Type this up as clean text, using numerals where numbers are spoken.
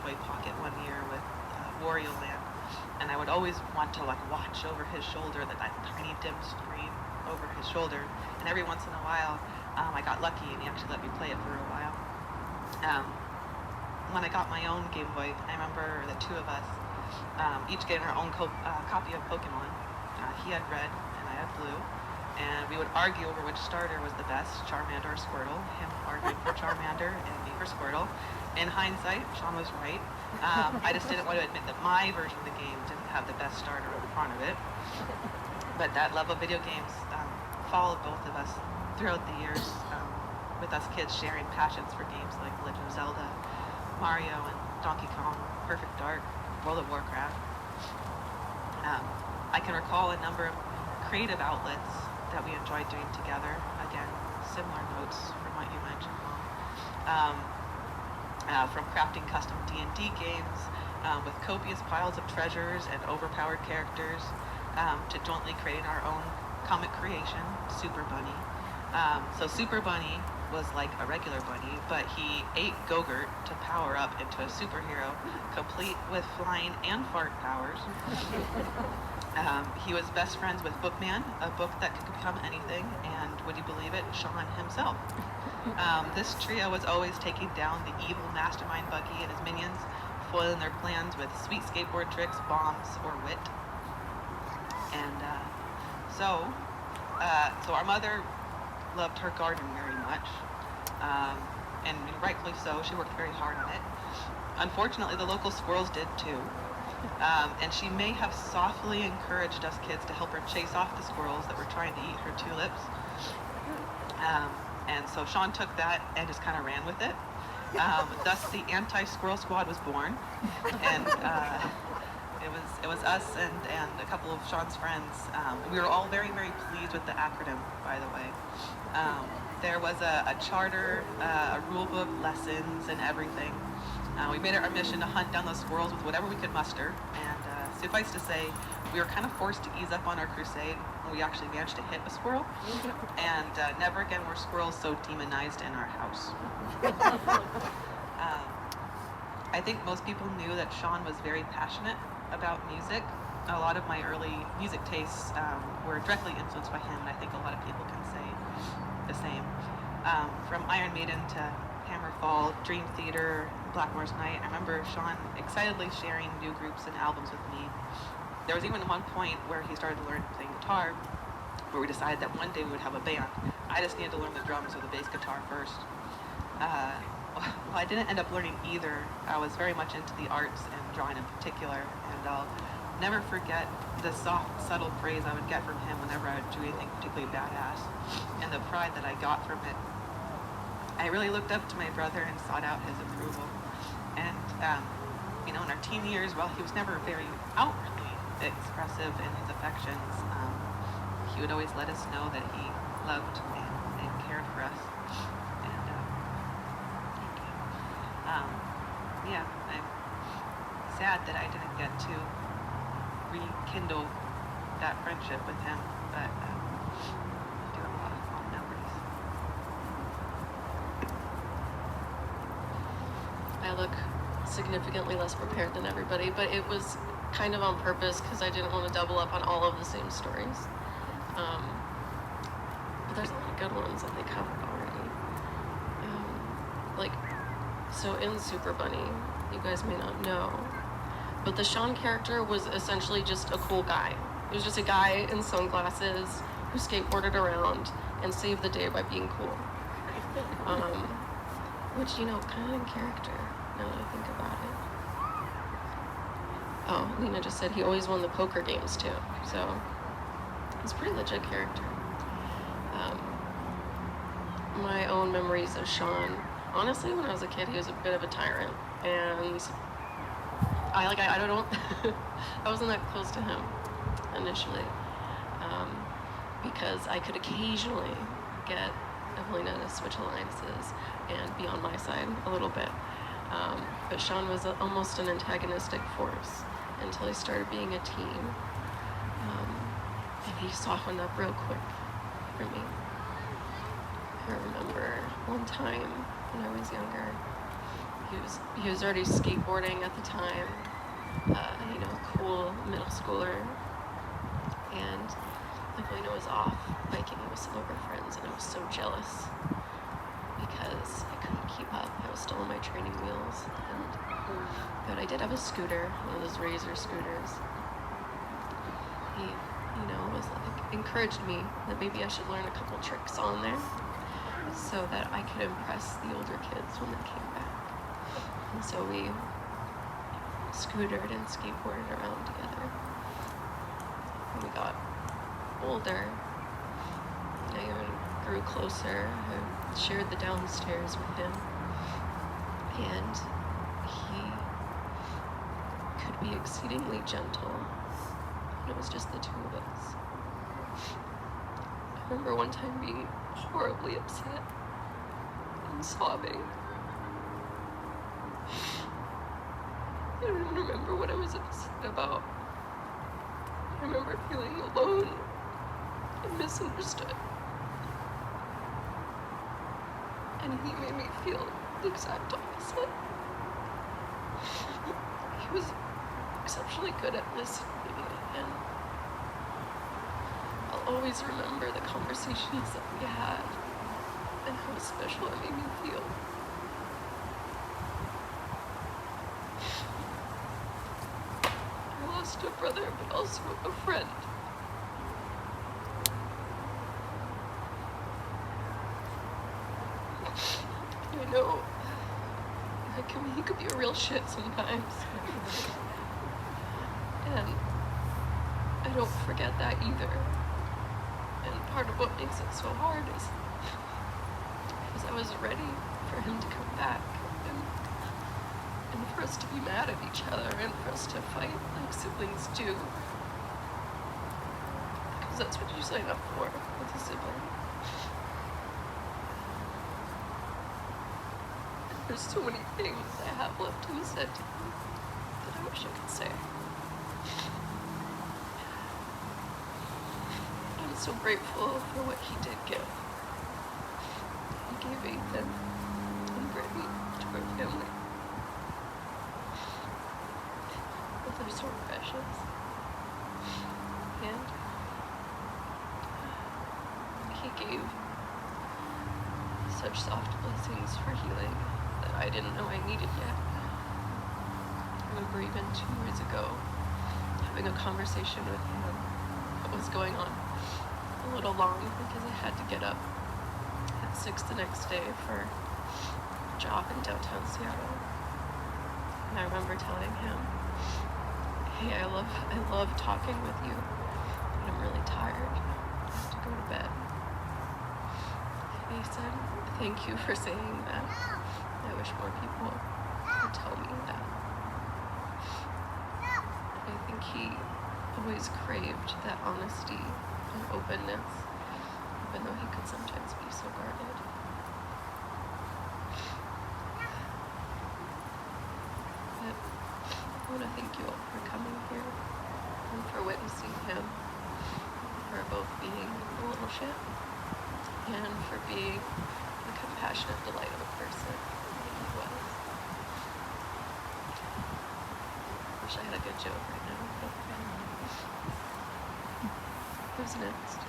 Boy Pocket one year with Wario Land, and I would always want to like watch over his shoulder, that tiny dim screen over his shoulder. And every once in a while, I got lucky and he actually let me play it for a while. When I got my own Game Boy, I remember the two of us each getting our own copy of Pokemon. He had red and I had blue, and we would argue over which starter was the best, Charmander or Squirtle. Him arguing for Charmander and me for Squirtle. In hindsight, Sean was right. I just didn't want to admit that my version of the game didn't have the best starter in front of it. But that love of video games followed both of us throughout the years, with us kids sharing passions for games like Legend of Zelda, Mario and Donkey Kong, Perfect Dark, World of Warcraft. I can recall a number of creative outlets that we enjoyed doing together. Again, similar notes from what you mentioned, Mom. From crafting custom D&D games with copious piles of treasures and overpowered characters, to jointly creating our own comic creation, Super Bunny. So Super Bunny was like a regular bunny, but he ate Go-Gurt to power up into a superhero, complete with flying and fart powers. He was best friends with Bookman, a book that could become anything, and would you believe it, Sean himself. This trio was always taking down the evil mastermind Buggy and his minions, foiling their plans with sweet skateboard tricks, bombs, or wit. And so our mother loved her garden very much, and rightfully so. She worked very hard on it. Unfortunately, the local squirrels did too, and she may have softly encouraged us kids to help her chase off the squirrels that were trying to eat her tulips. And so Sean took that and just kind of ran with it. Thus, the Anti-Squirrel Squad was born, and it was us and a couple of Sean's friends. We were all very, very pleased with the acronym, by the way. There was a charter, a rule book, lessons, and everything. We made it our mission to hunt down those squirrels with whatever we could muster, and suffice to say, we were kind of forced to ease up on our crusade when we actually managed to hit a squirrel, and never again were squirrels so demonized in our house. I think most people knew that Sean was very passionate about music. A lot of my early music tastes were directly influenced by him, and I think a lot of people can say the same. From Iron Maiden to Hammerfall, Dream Theater, Blackmore's Night, I remember Sean excitedly sharing new groups and albums with me. There was even one point where he started to learn playing guitar, where we decided that one day we would have a band. I just needed to learn the drums or the bass guitar first. Well, I didn't end up learning either. I was very much into the arts and drawing in particular, and I'll never forget the soft, subtle praise I would get from him whenever I would do anything particularly badass, and the pride that I got from it. I really looked up to my brother and sought out his approval. And, in our teen years, while he was never very outwardly expressive in his affections, he would always let us know that he loved and cared for us. And, thank you. I'm sad that I didn't get to rekindle that friendship with him, but I do have a lot of fond memories. I look significantly less prepared than everybody, but it was kind of on purpose because I didn't want to double up on all of the same stories. But there's a lot of good ones that they covered already. So in Super Bunny, you guys may not know, but the Sean character was essentially just a cool guy. It was just a guy in sunglasses who skateboarded around and saved the day by being cool. Which, kind of in character, now that I think about it. Oh, Lena just said he always won the poker games too, so he's a pretty legit character. My own memories of Sean, honestly, when I was a kid, he was a bit of a tyrant, and I don't know, I wasn't that close to him initially, because I could occasionally get Evelina to switch alliances and be on my side a little bit. But Sean was almost an antagonistic force until he started being a teen. And he softened up real quick for me. I remember one time when I was younger, he was already skateboarding at the time, cool middle schooler, and Evelina was off biking with some of her friends, and I was so jealous because I couldn't keep up. I was still on my training wheels, but I did have a scooter, one of those Razor scooters. He, was like, encouraged me that maybe I should learn a couple tricks on there so that I could impress the older kids when they came back. And so we scootered and skateboarded around together. When we got older, I even grew closer. I shared the downstairs with him, and he could be exceedingly gentle. And it was just the two of us. I remember one time being horribly upset and sobbing. I don't even remember what I was upset about. I remember feeling alone and misunderstood. And he made me feel the exact opposite. He was exceptionally good at listening, and I'll always remember the conversations that we had and how special it made me feel. I lost a brother, but also a friend. I know he could be a real shit sometimes. And I don't forget that either. And part of what makes it so hard is because I was ready for him to come back and for us to be mad at each other and for us to fight like siblings do. Because that's what you sign up for with a sibling. There's so many things I have left unsaid to him that I wish I could say. I'm so grateful for what he did give. He gave Ethan and Brittany to our family. But they're so precious. And he gave such soft blessings for healing that I didn't know I needed yet. I remember even 2 years ago having a conversation with him. What was going on a little long because I had to get up at 6 the next day for a job in downtown Seattle. And I remember telling him, hey, I love talking with you, but I'm really tired. I have to go to bed. And he said, thank you for saying that. I wish more people would tell me that. I think he always craved that honesty and openness, even though he could sometimes be so guarded. But I want to thank you all for coming here and for witnessing him, for both being a little shit and for being the compassionate delight of a person that he was. Wish I had a good joke right now. Who's next?